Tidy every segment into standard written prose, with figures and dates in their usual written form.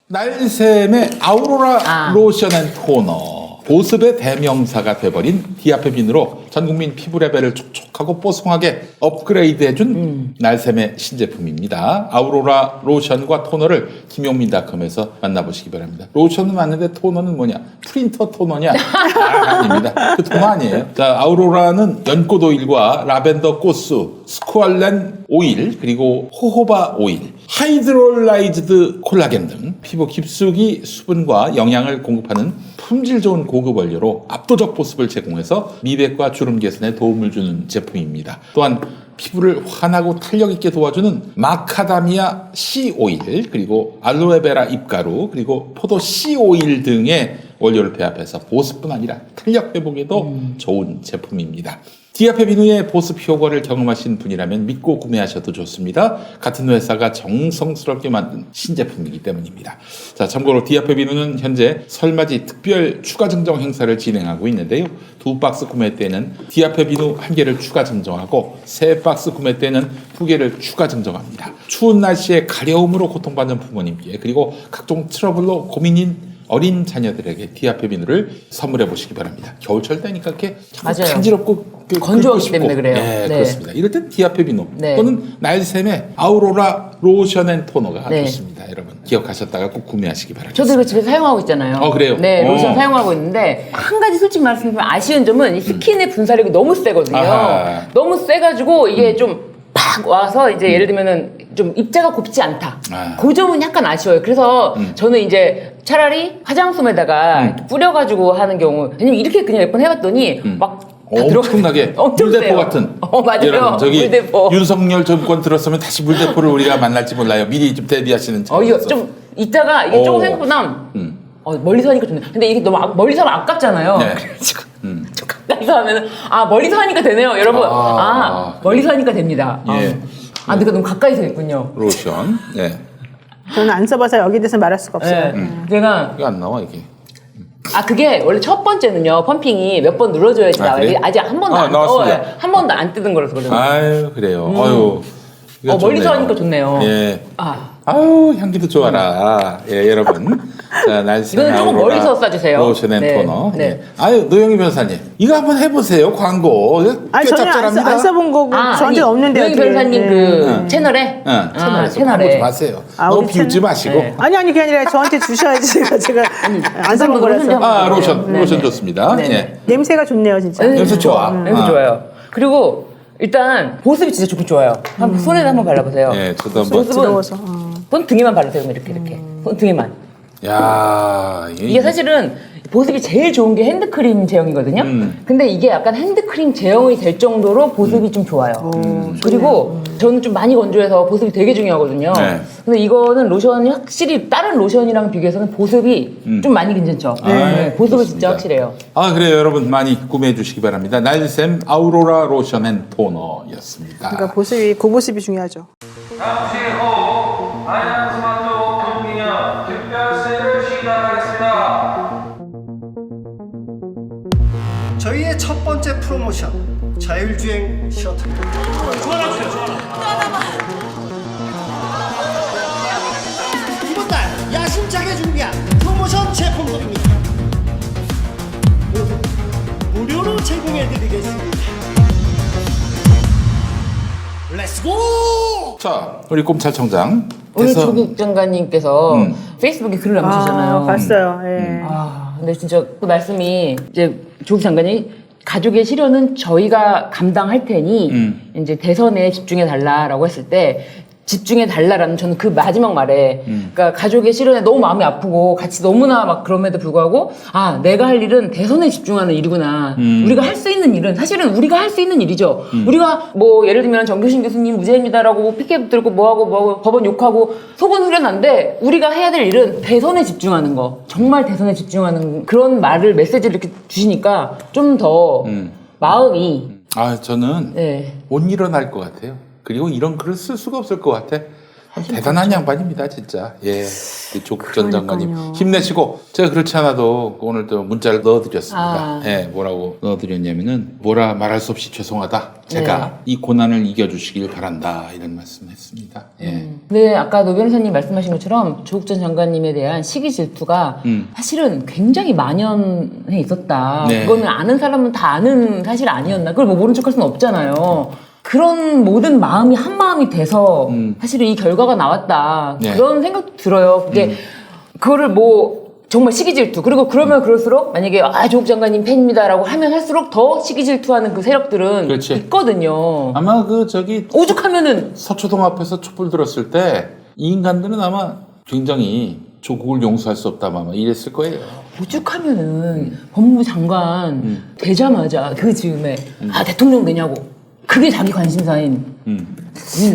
날샘의 아우로라 로션 앤 토너. 보습의 대명사가 돼버린 디아페빈으로 전국민 피부 레벨을 촉촉하고 뽀송하게 업그레이드해준 날샘의 신제품입니다. 아우로라 로션과 토너를 김용민닷컴에서 만나보시기 바랍니다. 로션은 맞는데 토너는 뭐냐? 프린터 토너냐? 아닙니다. 그 토너 아니에요. 자, 아우로라는 연꽃 오일과 라벤더 꽃수, 스쿠알렌 오일, 그리고 호호바 오일, 하이드롤라이즈드 콜라겐 등 피부 깊숙이 수분과 영양을 공급하는 품질 좋은 고급 원료로 압도적 보습을 제공해서 미백과 주름 개선에 도움을 주는 제품입니다. 또한 피부를 환하고 탄력 있게 도와주는 마카다미아 씨 오일, 그리고 알로에베라 잎가루, 그리고 포도 씨 오일 등의 원료를 배합해서 보습뿐 아니라 탄력 회복에도 좋은 제품입니다. 디아페비누의 보습 효과를 경험하신 분이라면 믿고 구매하셔도 좋습니다. 같은 회사가 정성스럽게 만든 신제품이기 때문입니다. 자, 참고로 디아페비누는 현재 설맞이 특별 추가 증정 행사를 진행하고 있는데요. 2박스 구매 때는 디아페비누 1개를 추가 증정하고 3박스 구매 때는 2개를 추가 증정합니다. 추운 날씨에 가려움으로 고통받는 부모님께, 그리고 각종 트러블로 고민인 어린 자녀들에게 디아페비누를 선물해 보시기 바랍니다. 겨울철 때니까 이렇게 간지럽고 건조하기 때문에 그래요. 네, 그렇습니다. 이럴 땐 디아페비누 또는 날샘의 아우로라 로션 앤 토너가 좋습니다. 여러분 기억하셨다가 꼭 구매하시기 바랍니다. 저도 이거 집에서 사용하고 있잖아요. 그래요? 네, 로션 사용하고 있는데 한 가지 솔직히 말씀드리면 아쉬운 점은 이 스킨의 분사력이 너무 세거든요. 너무 세가지고 이게 좀 팍 와서 이제 예를 들면은 좀 입자가 곱지 않다. 그 점은 약간 아쉬워요. 그래서 저는 이제 차라리 화장솜에다가 뿌려가지고 하는 경우, 왜냐면 이렇게 그냥 몇 번 해봤더니 막 엄청나게 물대포 같은. 맞아요. 여러분, 저기 물대포. 윤석열 정권 들었으면 다시 물대포를 우리가 만날지 몰라요. 미리 좀 대비하시는 척. 이거 좀 이따가 이게 조금 생각보다 멀리서 하니까 좋네. 근데 이게 너무 멀리서 하면 아깝잖아요. 네. 그래가지고 좀 가까이서 하면은 멀리서 하니까 되네요, 여러분. 멀리서 하니까 됩니다. 예. 근데 너무 가까이서 했군요. 로션. 네. 저는 안 써봐서 여기 대해서 말할 수가 없어요. 제가 이게 안 나와 이게. 그게 원래 첫 번째는요, 펌핑이 몇 번 눌러줘야지 나와요. 그래요? 아직 한 번도 안 나왔습니다. 한 번도 안 뜯은 거라서 그래요. 아유, 그래요. 아유. 이거 멀리서 좋네요. 하니까 좋네요. 예. 아유, 향기도 좋아라. 예, 여러분. 자, 날씨. 이거는 조금 멀리서 쏴주세요. 로션 앤 네. 토너. 네. 예. 아유, 노영희 변호사님. 이거 한번 해보세요, 광고. 아니, 저는 안 써본 거고 저한테 없는데. 노영희 변호사님 그 채널에? 채널에서 광고 좀 하세요. 너무 우리 비웃지 마시고. 네. 아니 그게 아니라 저한테 주셔야지 제가 안 써본 거라서. 로션 좋습니다. 네. 예. 냄새가 좋네요 진짜. 냄새 좋아. 냄새 좋아요. 그리고 일단 보습이 진짜 좋고 좋아요. 한번 손에다 한번 발라보세요. 예, 저도 한번. 부드러워서. 손 등에만 바르세요. 이렇게. 손 등에만. 야, 이게 사실은 보습이 제일 좋은 게 핸드크림 제형이거든요. 근데 이게 약간 핸드크림 제형이 될 정도로 보습이 좀 좋아요. 그리고 저는 좀 많이 건조해서 보습이 되게 중요하거든요. 네. 근데 이거는 로션이 확실히 다른 로션이랑 비교해서는 보습이 좀 많이 괜찮죠. 보습은 진짜 확실해요. 그래요. 여러분 많이 구매해 주시기 바랍니다. 날샘 아우로라 로션 앤 토너였습니다. 그러니까 보습이 고보습이 중요하죠. 잠시 후 아이언스마트 오픈 기념 특별 세일을 시작하겠습니다. 저희의 첫 번째 프로모션 자율주행 셔틀. 이번 달 야심차게 준비한 프로모션 제품들입니다. 모두 무료로 제공해드리겠습니다. 렛츠고! 자, 우리 꼼찰청장. 오늘 조국 장관님께서 페이스북에 글을 남기셨잖아요. 봤어요. 예. 근데 진짜 그 말씀이 이제 조국 장관이 가족의 시련은 저희가 감당할 테니 이제 대선에 집중해 달라라고 했을 때 집중해 달라라는 저는 그 마지막 말에 그러니까 가족의 시련에 너무 마음이 아프고 같이 너무나 막 그럼에도 불구하고 내가 할 일은 대선에 집중하는 일이구나. 우리가 할 수 있는 일은 사실은 우리가 할 수 있는 일이죠. 우리가 뭐 예를 들면 정교신 교수님 무죄입니다라고 피켓 들고 뭐하고 법원 욕하고 속은 후련한데 우리가 해야 될 일은 대선에 집중하는 거. 정말 대선에 집중하는 그런 말을 메시지를 이렇게 주시니까 좀 더 마음이 저는 못 일어날 것 같아요. 그리고 이런 글을 쓸 수가 없을 것 같아. 대단한 양반입니다, 진짜. 예. 조국 전 장관님 힘내시고, 제가 그렇지 않아도 오늘도 문자를 넣어드렸습니다. 예, 뭐라고 넣어드렸냐면은, 뭐라 말할 수 없이 죄송하다. 제가 이 고난을 이겨주시길 바란다. 이런 말씀을 했습니다. 예. 근데 아까 노 변호사님 말씀하신 것처럼 조국 전 장관님에 대한 시기 질투가 사실은 굉장히 만연해 있었다. 네. 그거는 아는 사람은 다 아는 사실 아니었나. 그걸 뭐 모른 척할 수는 없잖아요. 그런 모든 마음이 한 마음이 돼서 사실은 이 결과가 나왔다. 네. 그런 생각도 들어요. 그게 그거를 뭐 정말 시기 질투. 그리고 그러면 그럴수록 만약에 조국 장관님 팬입니다라고 하면 할수록 더 시기 질투하는 그 세력들은 그렇지. 있거든요. 아마 오죽하면은 서초동 앞에서 촛불 들었을 때 이 인간들은 아마 굉장히 조국을 용서할 수 없다 아마 이랬을 거예요. 오죽하면은 법무부 장관 되자마자 그 즈음에 대통령 되냐고. 그게 자기 관심사인.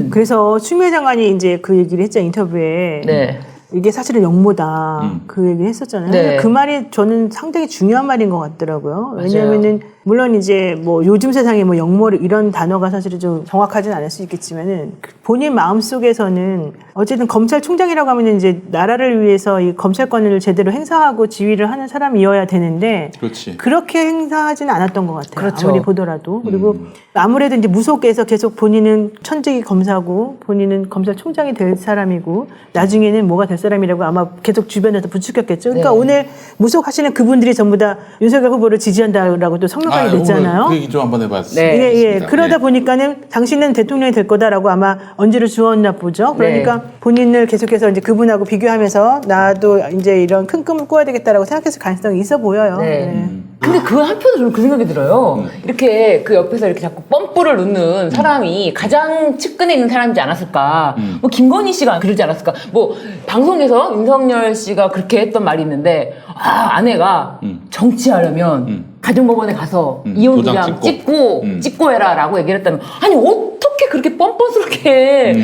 그래서 추미애 장관이 이제 그 얘기를 했죠, 인터뷰에. 네. 이게 사실은 역모다. 그 얘기를 했었잖아요. 네. 그 말이 저는 상당히 중요한 말인 것 같더라고요. 왜냐면은, 물론 이제 뭐 요즘 세상에 뭐 역모를 이런 단어가 사실은 좀 정확하진 않을 수 있겠지만은 본인 마음속에서는 어쨌든 검찰총장이라고 하면은 이제 나라를 위해서 이 검찰권을 제대로 행사하고 지휘를 하는 사람이어야 되는데 그렇지. 그렇게 행사하지는 않았던 것 같아요. 그렇죠. 아무리 보더라도. 그리고 아무래도 이제 무속에서 계속 본인은 천직이 검사고 본인은 검찰총장이 될 사람이고 나중에는 뭐가 될 사람이라고 아마 계속 주변에서 부추겼겠죠. 그러니까 네. 오늘 무속하시는 그분들이 전부 다 윤석열 후보를 지지한다라고 또 성명까지 냈잖아요. 그 얘기 좀 한번 해봤습니다. 네. 예. 그러다 보니까는 당신은 대통령이 될 거다라고 아마 언지를 주었나 보죠. 그러니까 본인을 계속해서 이제 그분하고 비교하면서 나도 이제 이런 큰 꿈을 꿔야 되겠다라고 생각했을 가능성이 있어 보여요. 네. 근데 그 한편으로 저는 그 생각이 들어요. 이렇게 그 옆에서 이렇게 자꾸 뻔뿌를 놓는 사람이 가장 측근에 있는 사람이지 않았을까. 뭐 김건희 씨가 그러지 않았을까. 뭐 방송에서 윤석열 씨가 그렇게 했던 말이 있는데 아내가 정치하려면 가정법원에 가서 이혼도장 찍고 해라라고 얘기를 했다면 아니 어떻게 그렇게 뻔뻔스럽게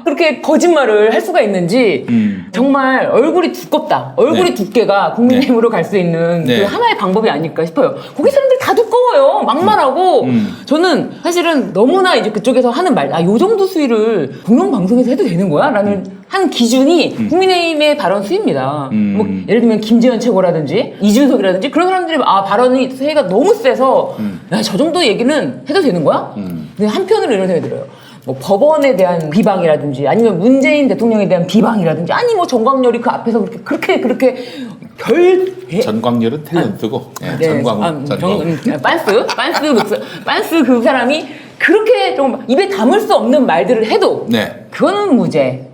그렇게 거짓말을 할 수가 있는지 정말 얼굴이 두껍다. 얼굴이 두께가 국민의힘으로 갈 수 있는 그 하나의 방법이 아닐까 싶어요. 거기 사람들 다 두꺼워요. 막말하고 저는 사실은 너무나 이제 그쪽에서 하는 말, 요 정도 수위를 공영방송에서 해도 되는 거야? 라는 한 기준이 국민의힘의 발언 수위입니다. 뭐 예를 들면 김재현 최고라든지 이준석이라든지 그런 사람들이 발언이 세가 너무 세서 저 정도 얘기는 해도 되는 거야? 근데 한편으로 이런 생각이 들어요. 뭐 법원에 대한 비방이라든지 아니면 문재인 대통령에 대한 비방이라든지 아니 뭐 정광열이 그 앞에서 그렇게 전광열은 탤런트고 빤스 그 사람이 그렇게 좀 입에 담을 수 없는 말들을 해도 그거는 무죄.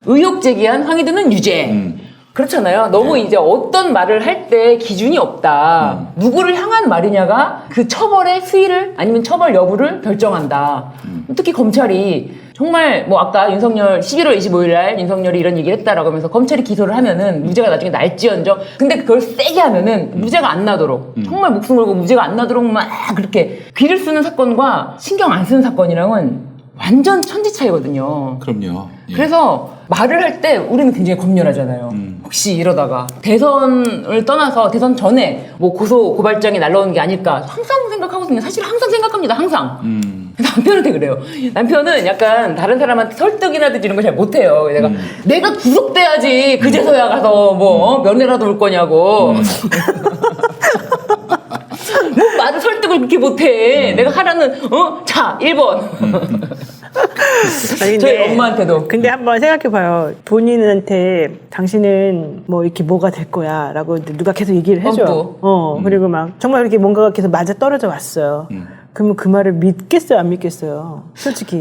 의혹 제기한 황희도는 유죄. 그렇잖아요. 너무 이제 어떤 말을 할 때 기준이 없다. 누구를 향한 말이냐가 그 처벌의 수위를 아니면 처벌 여부를 결정한다. 특히 검찰이 정말 뭐 아까 윤석열 11월 25일 날 윤석열이 이런 얘기를 했다라고 하면서 검찰이 기소를 하면은 무죄가 나중에 날지언정 근데 그걸 세게 하면은 무죄가 안 나도록 정말 목숨 걸고 무죄가 안 나도록 막 그렇게 귀를 쓰는 사건과 신경 안 쓰는 사건이랑은 완전 천지 차이거든요. 그럼요. 그래서 말을 할 때 우리는 굉장히 검열하잖아요. 혹시 이러다가 대선을 떠나서 대선 전에 뭐 고발장이 날라오는 게 아닐까 항상 생각하거든요. 사실 항상 생각합니다. 항상. 남편한테 그래요. 남편은 약간 다른 사람한테 설득이라든지 이런 거 잘 못해요. 내가 구속돼야지 그제서야 가서 뭐 면회라도 올 거냐고. 뭐 말을 설득을 그렇게 못해. 내가 하라는 자 1번. 아니, 저희 엄마한테도. 근데 한번 생각해봐요. 본인한테 당신은 뭐 이렇게 뭐가 될 거야 라고 누가 계속 얘기를 해줘. 그리고 막 정말 이렇게 뭔가가 계속 맞아 떨어져 왔어요. 그러면 그 말을 믿겠어요, 안 믿겠어요? 솔직히.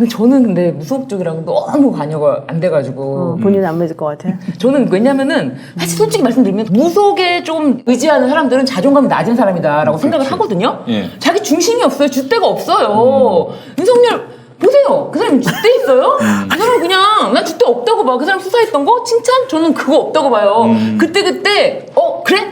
저는 근데 무속 쪽이랑 너무 관여가 안 돼가지고. 본인은 안 믿을 것 같아? 저는 왜냐면은, 사실 솔직히 말씀드리면, 무속에 좀 의지하는 사람들은 자존감이 낮은 사람이다라고 생각을 하거든요? 자기 중심이 없어요. 줏대가 없어요. 윤석열, 보세요. 그 사람 줏대 있어요? 그 사람 그냥, 난 줏대 없다고 봐. 그 사람 수사했던 거? 칭찬? 저는 그거 없다고 봐요. 그때, 그래?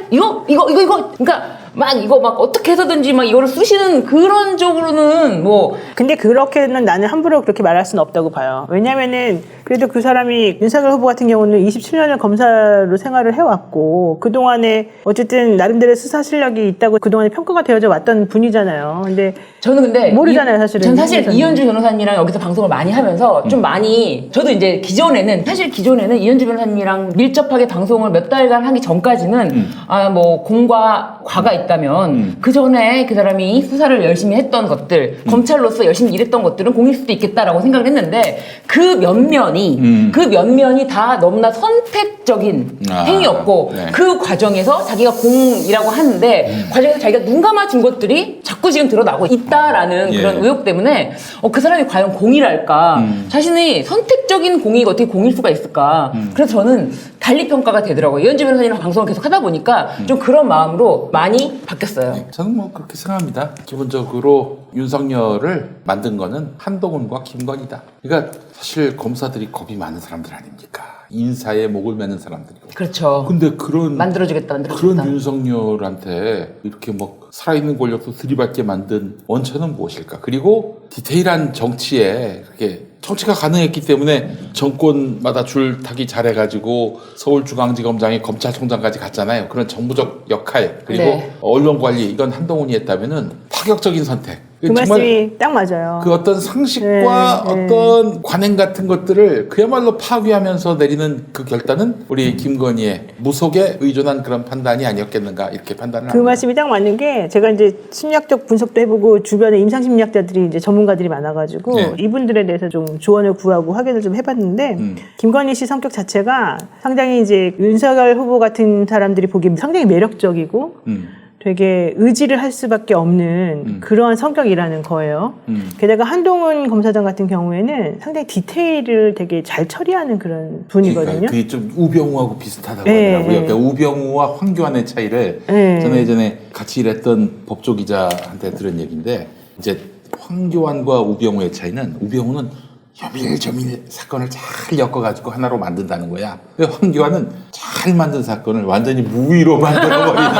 이거? 그러니까, 이거 어떻게 해서든지 이거를 쑤시는 그런 쪽으로는 뭐. 근데 그렇게는 나는 함부로 그렇게 말할 수는 없다고 봐요. 왜냐면은 그래도 그 사람이 윤석열 후보 같은 경우는 27년을 검사로 생활을 해왔고 그동안에 어쨌든 나름대로의 수사 실력이 있다고 그동안에 평가가 되어져 왔던 분이잖아요. 근데 저는 근데 모르잖아요, 사실은. 전 사실 이현주 변호사님이랑 여기서 방송을 많이 하면서 좀 많이 저도 이제 기존에는 이현주 변호사님이랑 밀접하게 방송을 몇 달간 하기 전까지는 뭐 공과 과가 있다면 그 전에 그 사람이 수사를 열심히 했던 것들 검찰로서 열심히 일했던 것들은 공일 수도 있겠다라고 생각을 했는데 그 몇몇 면면이 그 면면이 다 너무나 선택적인 행위였고 네. 그 과정에서 자기가 공이라고 하는데 과정에서 자기가 눈 감아준 것들이 자꾸 지금 드러나고 있다라는 예. 그런 의혹 때문에 그 사람이 과연 공이랄까 자신의 선택적인 공이 어떻게 공일 수가 있을까 그래서 저는 달리 평가가 되더라고요. 이현주 변호사님이랑 방송을 계속 하다 보니까 좀 그런 마음으로 많이 바뀌었어요. 저는 뭐 그렇게 생각합니다. 기본적으로 윤석열을 만든 거는 한동훈과 김건희다. 그러니까 사실 검사들이 겁이 많은 사람들 아닙니까? 인사에 목을 매는 사람들이고. 그렇죠. 근데 그런 만들어주겠다. 그런 윤석열한테 이렇게 뭐 살아있는 권력도 들이받게 만든 원천은 무엇일까? 그리고 디테일한 정치에 그렇게 정치가 가능했기 때문에 정권마다 줄타기 잘해가지고 서울중앙지검장이 검찰총장까지 갔잖아요. 그런 정부적 역할 그리고 네. 언론 관리 이건 한동훈이 했다면은 파격적인 선택. 그 말씀이 딱 맞아요. 그 어떤 상식과 어떤 관행 같은 것들을 그야말로 파괴하면서 내리는 그 결단은 우리 김건희의 무속에 의존한 그런 판단이 아니었겠는가 이렇게 판단을 그 합니다. 말씀이 딱 맞는 게 제가 이제 심리학적 분석도 해보고 주변에 임상심리학자들이 이제 전문가들이 많아가지고 네. 이분들에 대해서 좀 조언을 구하고 확인을 좀 해봤는데 김건희 씨 성격 자체가 상당히 이제 윤석열 후보 같은 사람들이 보기 상당히 매력적이고 되게 의지를 할 수밖에 없는 그러한 성격이라는 거예요. 게다가 한동훈 검사장 같은 경우에는 상당히 디테일을 되게 잘 처리하는 그런 분이거든요. 그러니까 그게 좀 우병우하고 비슷하다고 네, 하더라고요. 네. 그러니까 우병우와 황교안의 차이를 네. 저는 예전에 같이 일했던 법조 기자한테 들은 얘기인데 이제 황교안과 우병우의 차이는 우병우는 여밀저밀 사건을 잘 엮어가지고 하나로 만든다는 거야. 근데 황교안은 잘 만든 사건을 완전히 무위로 만들어버리는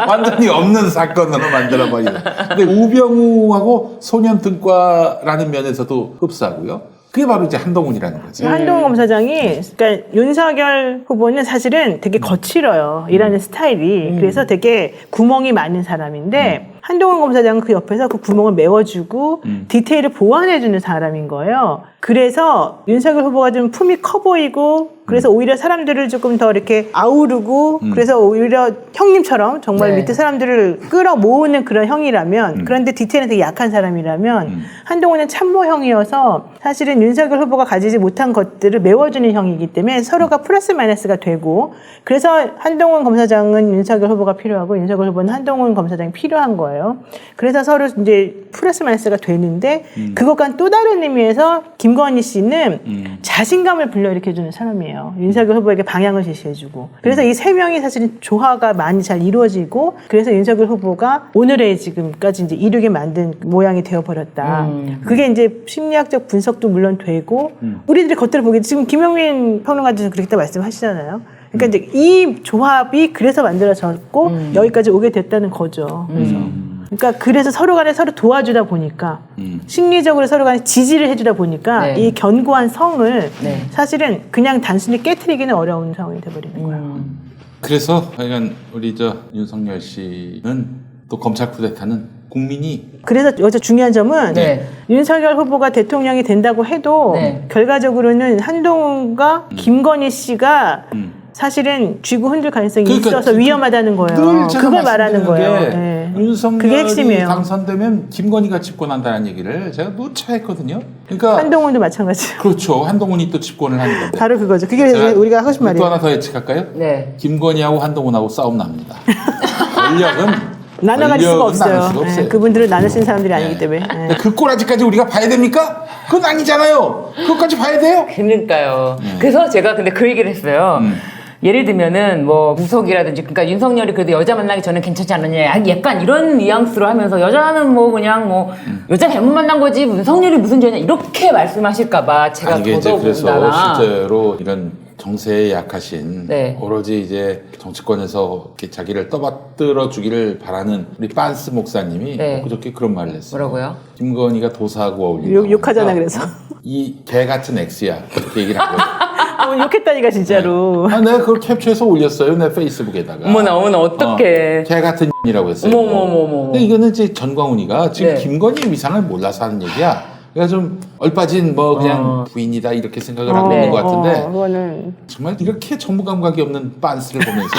완전히 없는 사건으로 만들어버리는. 근데 우병우하고 소년등과라는 면에서도 흡사하고요. 그게 바로 이제 한동훈이라는 거죠. 한동훈 검사장이 그러니까 윤석열 후보는 사실은 되게 거칠어요. 일하는 스타일이. 그래서 되게 구멍이 많은 사람인데 한동훈 검사장은 그 옆에서 그 구멍을 메워주고 디테일을 보완해주는 사람인 거예요. 그래서 윤석열 후보가 좀 품이 커 보이고 그래서 오히려 사람들을 조금 더 이렇게 아우르고 그래서 오히려 형님처럼 정말 네. 밑에 사람들을 끌어모으는 그런 형이라면 그런데 디테일은 되게 약한 사람이라면 한동훈은 참모형이어서 사실은 윤석열 후보가 가지지 못한 것들을 메워주는 형이기 때문에 서로가 플러스 마이너스가 되고 그래서 한동훈 검사장은 윤석열 후보가 필요하고 윤석열 후보는 한동훈 검사장이 필요한 거예요. 그래서 서로 이제 플러스 마이너스가 되는데 그것과는 또 다른 의미에서 김건희 씨는 자신감을 불러일으켜주는 사람이에요. 윤석열 후보에게 방향을 제시해주고 그래서 이 세 명이 사실은 조화가 많이 잘 이루어지고 그래서 윤석열 후보가 오늘의 지금까지 이제 이르게 만든 모양이 되어버렸다. 그게 이제 심리학적 분석도 물론 되고 우리들이 겉으로 보기 지금 김영민 평론가도 그렇게 말씀하시잖아요. 그러니까 이제 이 조합이 그래서 만들어졌고 여기까지 오게 됐다는 거죠. 그래서 서로 간에 서로 도와주다 보니까 심리적으로 서로 간에 지지를 해주다 보니까 네. 이 견고한 성을 네. 사실은 그냥 단순히 깨트리기는 어려운 상황이 돼버리는 거예요. 그래서 하여간 우리 저 윤석열 씨는 또 검찰 쿠데타는 국민이 그래서 여기서 중요한 점은 네. 윤석열 후보가 대통령이 된다고 해도 네. 결과적으로는 한동훈과 김건희 씨가 사실은 쥐고 흔들 가능성이 그러니까 있어서 위험하다는 거예요. 늘 제가 그걸 말하는 말씀드리는 거예요. 게 네. 그게 윤석열이 핵심이에요. 당선되면 김건희가 집권한다는 얘기를 제가 누차 했거든요. 그러니까 한동훈도 마찬가지예요. 그렇죠. 한동훈이 또 집권을 하는 건데. 바로 그거죠. 그게 제가 우리가 하고 싶은 또 말이에요. 하나 더 예측할까요? 네. 김건희하고 한동훈하고 싸움 납니다. 권력은 나눠갈 수가 권력은 나눌 없어요. 수가 없어요. 네, 그분들은 나누신 사람들이 아니기 네. 때문에. 네. 근데 그 꼬라지까지 우리가 봐야 됩니까? 그건 아니잖아요. 그것까지 봐야 돼요. 그러니까요. 그래서 제가 근데 그 얘기를 했어요. 예를 들면은 뭐 무속이라든지 그러니까 윤석열이 그래도 여자 만나기 전에 괜찮지 않느냐 약간 이런 뉘앙스로 하면서 여자는 뭐 그냥 뭐 여자 잘못 만난 거지 윤석열이 무슨 죄냐 이렇게 말씀하실까봐 제가 이게 이제 그래서 더더군다나 실제로 이런 정세에 약하신 네. 오로지 이제 정치권에서 이렇게 자기를 떠받들어 주기를 바라는 우리 빤스 목사님이 네. 그저께 그런 말을 했어요. 뭐라고요? 김건희가 도사하고 어울리는 욕하잖아, 그래서. 이 개 같은 X야 이렇게 얘기를 하고 욕했다니까 진짜로. 내가 그걸 캡처해서 올렸어요 내 페이스북에다가. 어머나 어떡해. 개 같은 이라고 했어요. 어머머머머. 근데 이거는 이제 전광훈이가 지금 네. 김건희의 위상을 몰라서 하는 얘기야. 그러니까 좀 얼빠진 뭐 그냥 부인이다 이렇게 생각을 하고 있는 것 같은데 그거는 정말 이렇게 정부 감각이 없는 빤스를 보면서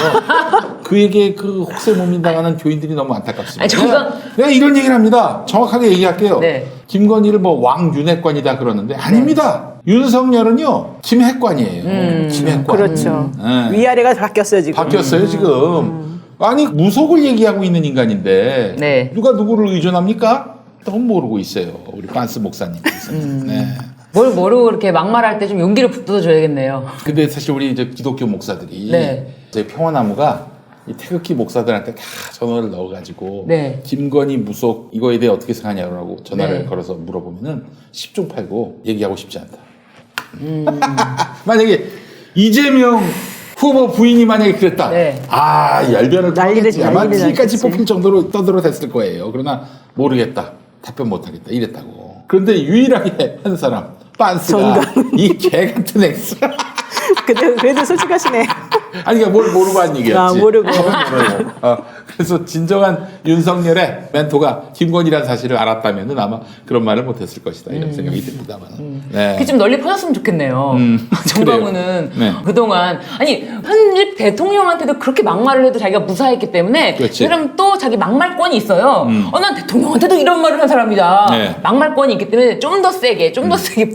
그에게 그 혹세 못민당하는 교인들이 너무 안타깝습니다. 아니, 정강- 내가 이런 얘기를 합니다. 정확하게 얘기할게요. 네. 김건희를 뭐 왕윤핵관이다 그러는데 아닙니다. 윤석열은요 김핵관이에요. 김핵관. 그렇죠. 네. 위아래가 바뀌었어요 지금. 바뀌었어요 지금. 아니 무속을 얘기하고 있는 인간인데 네. 누가 누구를 의존합니까? 너무 모르고 있어요. 우리 빤스 목사님께서. 네. 뭘 모르고 이렇게 막말할 때 좀 용기를 북돋아줘야겠네요. 근데 사실 우리 이제 기독교 목사들이 네. 저희 평화나무가 이 태극기 목사들한테 다 전화를 넣어가지고 네. 김건희 무속 이거에 대해 어떻게 생각하냐고 전화를 네. 걸어서 물어보면은 10중 팔고 얘기하고 싶지 않다. 만약에 이재명 후보 부인이 만약에 그랬다. 네. 아 열변을 토하겠지. 아마 난리를 T까지 났겠지. 뽑힐 정도로 떠들어댔을 거예요. 그러나 모르겠다. 답변 못하겠다. 이랬다고. 그런데 유일하게 한 사람 빤스가 이 개 같은 엑스. 그래도 솔직하시네. 아니, 그러니까 뭘 모르고 한 얘기였지. 아, 모르고. 그래서 진정한 윤석열의 멘토가 김건희라는 사실을 알았다면 아마 그런 말을 못했을 것이다. 이런 생각이 듭니다만. 네. 그게 좀 널리 퍼졌으면 좋겠네요. 정강훈은 그래요. 네. 그동안 아니 현직 대통령한테도 그렇게 막말을 해도 자기가 무사했기 때문에 그렇지. 그럼 또 자기 막말권이 있어요. 난 대통령한테도 이런 말을 한 사람이다. 네. 막말권이 있기 때문에 좀 더 세게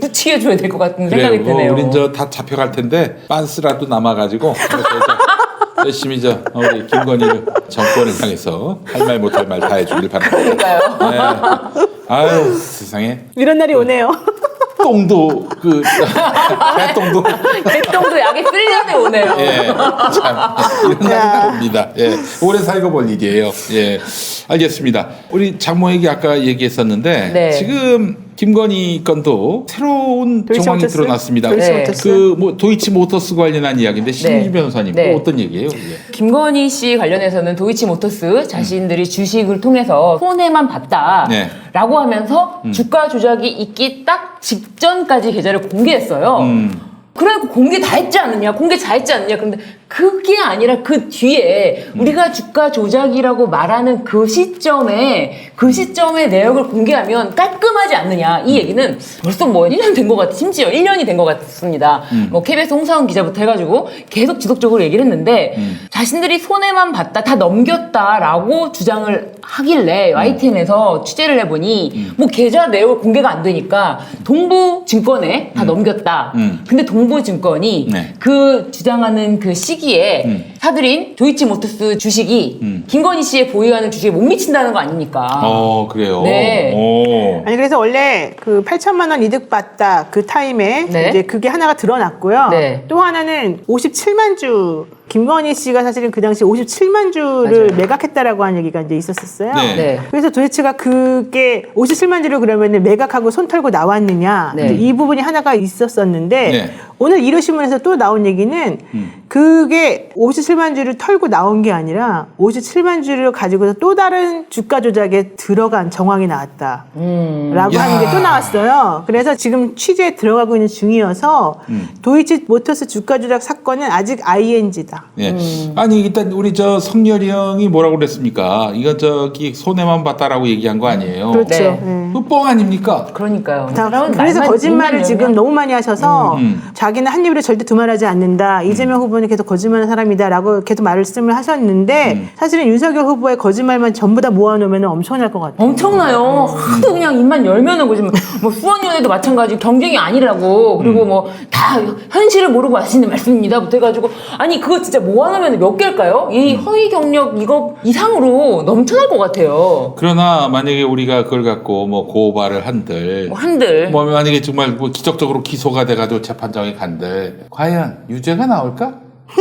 붙이게 해줘야 될 것 같은 생각이 그래요. 드네요. 우린 저 다 잡혀갈 텐데 빤스라도 남아가지고 열심히 우리 김건희 정권을 향해서 할 말 못할 말 다 해주길 바랍니다. 그러니까요. 네. 아유 세상에 이런 날이 오네요. 똥도 개똥도 개똥도 약이 쓸려서 오네요. 예, 참 이런 날이 옵니다. 예, 오래 살고 볼 일이에요. 예, 알겠습니다. 우리 장모에게 아까 얘기했었는데 네. 지금 김건희 건도 새로운 정황이 도이치모터스? 드러났습니다. 도이치모터스? 그 뭐 도이치모터스 관련한 이야기인데 신민주 변호사님 네. 어떤 얘기예요? 이게? 김건희 씨 관련해서는 도이치모터스 자신들이 주식을 통해서 손해만 봤다라고 네. 하면서 주가 조작이 있기 딱 직전까지 계좌를 공개했어요. 그래갖고 공개 다 했지 않느냐, 공개 다 했지 않느냐. 그런데 그게 아니라 그 뒤에 우리가 주가 조작이라고 말하는 그 시점에 내역을 공개하면 깔끔하지 않느냐. 이 얘기는 벌써 뭐 1년 된 것 같아. 심지어 1년이 된 것 같습니다. 뭐 KBS 홍사훈 기자부터 해가지고 계속 지속적으로 얘기를 했는데 자신들이 손해만 봤다, 다 넘겼다라고 주장을 하길래 YTN에서 취재를 해보니 뭐 계좌 내역을 공개가 안 되니까 동부증권에 다 넘겼다. 근데 동부증권이 네. 그 주장하는 그 시기에 사들인 도이치모터스 주식이 김건희 씨의 보유하는 주식에 못 미친다는 거 아닙니까? 그래요. 네. 오. 아니 그래서 원래 그 8천만 원 이득 봤다 그 타임에 네. 이제 그게 하나가 드러났고요. 네. 또 하나는 57만 주 김건희 씨가 사실은 그 당시 57만 주를 맞아요. 매각했다라고 하는 얘기가 이제 있었었어요. 네. 네. 그래서 도대체가 그게 57만 주를 그러면 매각하고 손 털고 나왔느냐 네. 이제 이 부분이 하나가 있었었는데 네. 오늘 이루신문에서 또 나온 얘기는 그게 57만 주를 털고 나온 게 아니라 57만 주를 가지고서 또 다른 주가 조작에 들어간 정황이 나왔다. 라고 야. 하는 게 또 나왔어요. 그래서 지금 취재에 들어가고 있는 중이어서 도이치모터스 주가 조작 사건은 아직 ING다. 예. 아니 일단 우리 저 성렬이 형이 뭐라고 그랬습니까? 이거 저기 손해만 봤다라고 얘기한 거 아니에요? 그렇죠. 네. 예. 그 뻥 아닙니까? 그러니까요. 그래서 거짓말을 지금 너무 많이 하셔서 음. 자기는 한 입으로 절대 두말하지 않는다. 이재명 후보는 계속 거짓말하는 사람이다라고 계속 말씀을 하셨는데 사실은 윤석열 후보의 거짓말만 전부 다 모아놓으면 엄청날 것 같아요. 엄청나요. 하도 그냥 입만 열면은 거짓말. 뭐 수원연애도 마찬가지 경쟁이 아니라고. 그리고 뭐 다 현실을 모르고 하시는 말씀입니다부터 해가지고 아니 그거 진짜 모아놓으면 몇 개일까요? 이 허위 경력 이거 이상으로 넘쳐날 것 같아요. 그러나 만약에 우리가 그걸 갖고 뭐 고발을 한들 뭐 한들. 뭐 만약에 정말 뭐 기적적으로 기소가 돼가지고 재판장에 간들 과연 유죄가 나올까?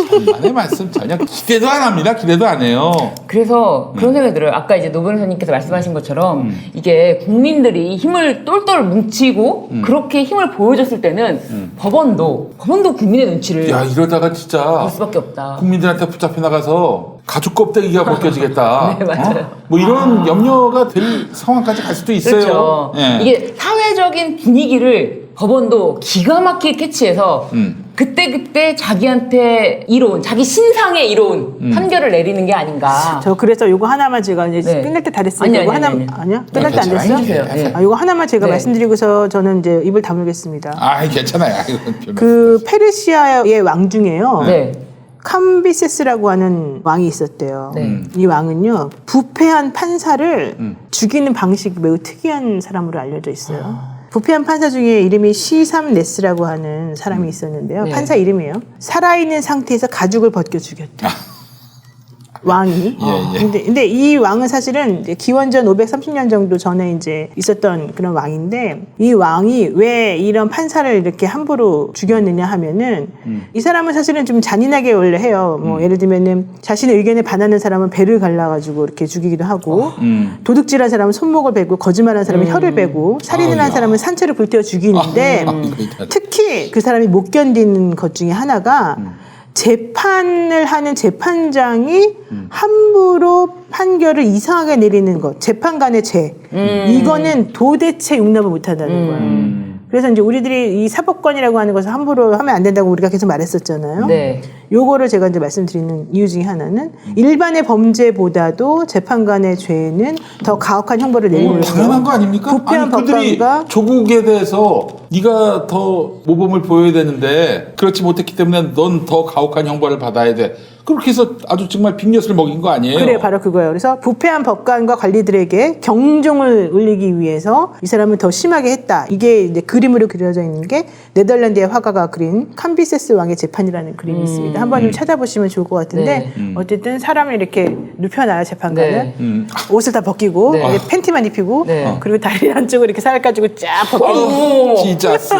천만의 말씀 전혀 기대도 안 합니다. 기대도 안 해요. 그래서 그런 생각이 들어요. 아까 이제 노 변호사님께서 말씀하신 것처럼 이게 국민들이 힘을 똘똘 뭉치고 그렇게 힘을 보여줬을 때는 법원도 국민의 눈치를 야 이러다가 진짜 볼 수밖에 없다. 국민들한테 붙잡혀 나가서 가죽 껍데기가 벗겨지겠다. 네, 맞아요. 뭐 이런 염려가 될 상황까지 갈 수도 있어요. 그렇죠. 예. 이게 사회적인 분위기를 법원도 기가 막히게 캐치해서 그때 자기한테 이로운 자기 신상에 이로운 판결을 내리는 게 아닌가. 저 그래서 요거 하나만 제가 이제 네. 끝날 때 다 됐으니까 아니, 요거 아니, 하나 아니. 아니야? 끝날 때 안 괜찮아요. 됐어요? 해주세요. 예. 네. 요거 하나만 제가 네. 말씀드리고서 저는 이제 입을 다물겠습니다. 아 괜찮아요. 이건 별로. 그 페르시아의 왕 중에요. 네. 캄비세스라고 하는 왕이 있었대요. 네. 이 왕은요, 부패한 판사를 죽이는 방식이 매우 특이한 사람으로 알려져 있어요. 부패한 판사 중에 이름이 시삼네스라고 하는 사람이 있었는데요. 네. 판사 이름이에요. 살아있는 상태에서 가죽을 벗겨 죽였다. 왕이. 근데 이 왕은 사실은 이제 기원전 530년 정도 전에 이제 있었던 그런 왕인데, 이 왕이 왜 이런 판사를 이렇게 함부로 죽였느냐 하면은 이 사람은 사실은 좀 잔인하게 원래 해요. 뭐 예를 들면은 자신의 의견에 반하는 사람은 배를 갈라가지고 이렇게 죽이기도 하고, 도둑질한 사람은 손목을 베고, 거짓말한 사람은 혀를 베고, 살인을 한 사람은 산채로 불태워 죽이는데 특히 그 사람이 못 견디는 것 중에 하나가 재판을 하는 재판장이 함부로 판결을 이상하게 내리는 것, 재판관의 죄. 이거는 도대체 용납을 못한다는 거예요. 그래서 이제 우리들이 이 사법권이라고 하는 것을 함부로 하면 안 된다고 우리가 계속 말했었잖아요. 네. 요거를 제가 이제 말씀드리는 이유 중에 하나는 일반의 범죄보다도 재판관의 죄는 더 가혹한 형벌을 내리면서 당연한 거 아닙니까? 부패한 아니 그들이 법관과 조국에 대해서 네가 더 모범을 보여야 되는데 그렇지 못했기 때문에 넌 더 가혹한 형벌을 받아야 돼. 그렇게 해서 아주 정말 빅엿을 먹인 거 아니에요? 그래, 바로 그거예요. 그래서 부패한 법관과 관리들에게 경종을 울리기 위해서 이 사람을 더 심하게 했다. 이게 이제 그림으로 그려져 있는 게 네덜란드의 화가가 그린 캄비세스 왕의 재판이라는 그림이 있습니다. 한번 좀 찾아보시면 좋을 것 같은데 어쨌든 사람을 이렇게 눕혀놔요, 재판관을. 네. 옷을 다 벗기고 네. 이제 팬티만 입히고 네. 그리고 다리 한쪽을 이렇게 살 가지고 쫙 벗기고 찌자스.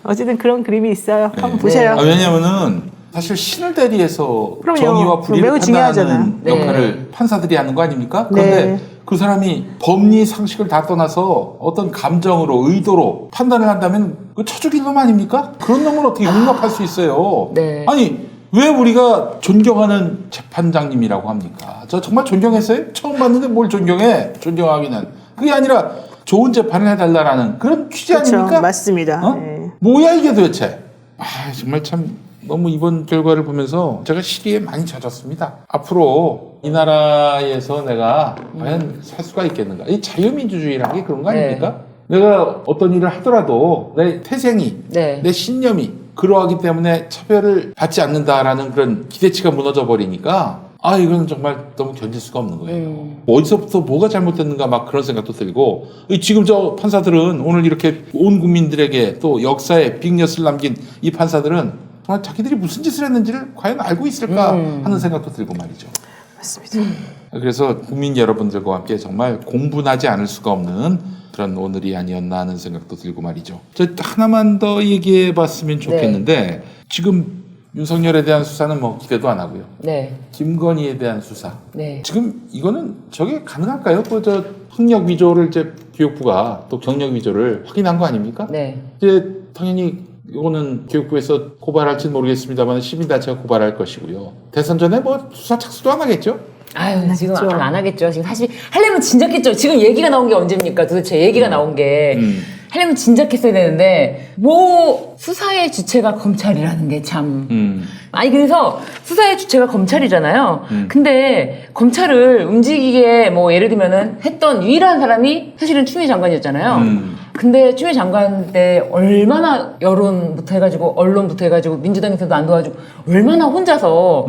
어쨌든 그런 그림이 있어요. 한번 보세요. 왜냐면은 사실 신을 대리해서 그럼요. 정의와 불의를 매우 중요하잖아요. 판단하는 네. 역할을 판사들이 하는 거 아닙니까? 그런데 네. 그 사람이 법리 상식을 다 떠나서 어떤 감정으로 의도로 판단을 한다면 그 처죽인 놈 아닙니까? 그런 놈을 어떻게 용납할 수 있어요? 네. 아니 왜 우리가 존경하는 재판장님이라고 합니까? 저 정말 존경했어요? 처음 봤는데 뭘 존경해? 존경하기는 그게 아니라 좋은 재판을 해달라는 그런 취지 그렇죠. 아닙니까? 맞습니다. 어? 네. 뭐야 이게 도대체? 아 정말 참 너무 이번 결과를 보면서 제가 시리에 많이 젖었습니다. 앞으로 이 나라에서 내가 과연 살 수가 있겠는가? 이 자유민주주의라는 게 그런 거 아닙니까? 내가 어떤 일을 하더라도 내 태생이, 네. 내 신념이 그러하기 때문에 차별을 받지 않는다라는 그런 기대치가 무너져 버리니까 아 이건 정말 너무 견딜 수가 없는 거예요. 어디서부터 뭐가 잘못됐는가 막 그런 생각도 들고 지금 저 판사들은 오늘 이렇게 온 국민들에게 또 역사에 빅엿을 남긴 이 판사들은 정말 자기들이 무슨 짓을 했는지를 과연 알고 있을까 하는 생각도 들고 말이죠. 맞습니다. 그래서 국민 여러분들과 함께 정말 공분하지 않을 수가 없는 그런 오늘이 아니었나 하는 생각도 들고 말이죠. 저 하나만 더 얘기해 봤으면 좋겠는데 지금 윤석열에 대한 수사는 뭐 기대도 안 하고요. 네. 김건희에 대한 수사. 네. 지금 이거는 저게 가능할까요? 저 학력 위조를 이제 교육부가 또 경력 위조를 확인한 거 아닙니까? 네. 이제 당연히 이거는 교육부에서 고발할지는 모르겠습니다만 시민단체가 고발할 것이고요. 대선 전에 뭐 수사 착수도 안 하겠죠? 아유, 지금 하겠죠. 안 하겠죠. 지금 사실 하려면 진작했죠. 지금 얘기가 나온 게 언제입니까? 도대체 얘기가 나온 게 하려면 진작했어야 되는데 뭐 수사의 주체가 검찰이라는 게 참. 아니 그래서 수사의 주체가 검찰이잖아요. 근데 검찰을 움직이게 뭐 예를 들면은 했던 유일한 사람이 사실은 추미애 장관이었잖아요. 근데 추미애 장관 때 얼마나 여론부터 해가지고 언론부터 해가지고 민주당에서도 안 도와주고 얼마나 혼자서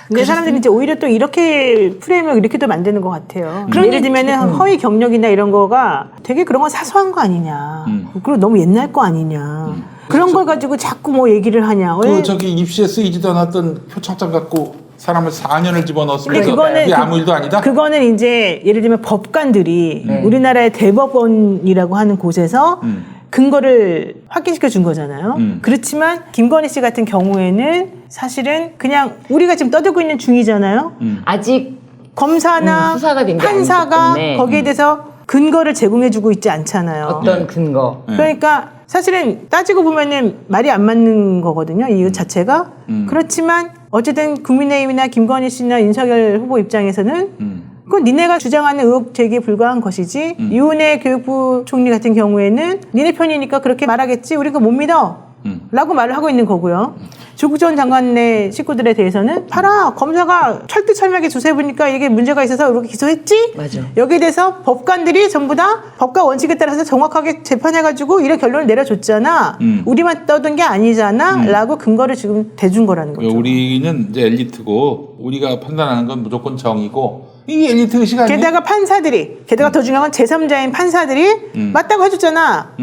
근데 사람들이 이제 오히려 또 이렇게 프레임을 이렇게도 만드는 것 같아요. 그러니까, 예를 들면은 허위 경력이나 이런 거가 되게 그런 건 사소한 거 아니냐. 그리고 너무 옛날 거 아니냐. 그런 걸 가지고 자꾸 뭐 얘기를 하냐. 그 저기 입시에 쓰이지도 않았던 표창장 갖고 사람을 4년을 집어넣었으면서 근데 그거는 그게 아무 일도 아니다? 그거는 이제 예를 들면 법관들이 우리나라의 대법원이라고 하는 곳에서 근거를 확인시켜 준 거잖아요. 그렇지만 김건희 씨 같은 경우에는 사실은 그냥 우리가 지금 떠들고 있는 중이잖아요. 아직 검사나 수사가 된게 판사가 아니기 때문에. 거기에 대해서 근거를 제공해주고 있지 않잖아요. 어떤 근거. 그러니까 사실은 따지고 보면은 말이 안 맞는 거거든요. 이유 자체가. 그렇지만 어쨌든 국민의힘이나 김건희 씨나 윤석열 후보 입장에서는 그건 니네가 주장하는 의혹 제기에 불과한 것이지. 이훈혜 교육부 총리 같은 경우에는 니네 편이니까 그렇게 말하겠지. 우리가 못 믿어. 라고 말을 하고 있는 거고요. 조국 전 장관의 식구들에 대해서는 봐라 검사가 철두철미하게 조사해보니까 이게 문제가 있어서 이렇게 기소했지? 맞아. 여기에 대해서 법관들이 전부 다 법과 원칙에 따라서 정확하게 재판해가지고 이런 결론을 내려줬잖아. 우리만 떠든 게 아니잖아. 라고 근거를 지금 대준 거라는 거죠. 우리는 이제 엘리트고 우리가 판단하는 건 무조건 정이고 이게 엘리트 의식 아니에요? 게다가 판사들이, 게다가 더 중요한 건 제3자인 판사들이 맞다고 해줬잖아.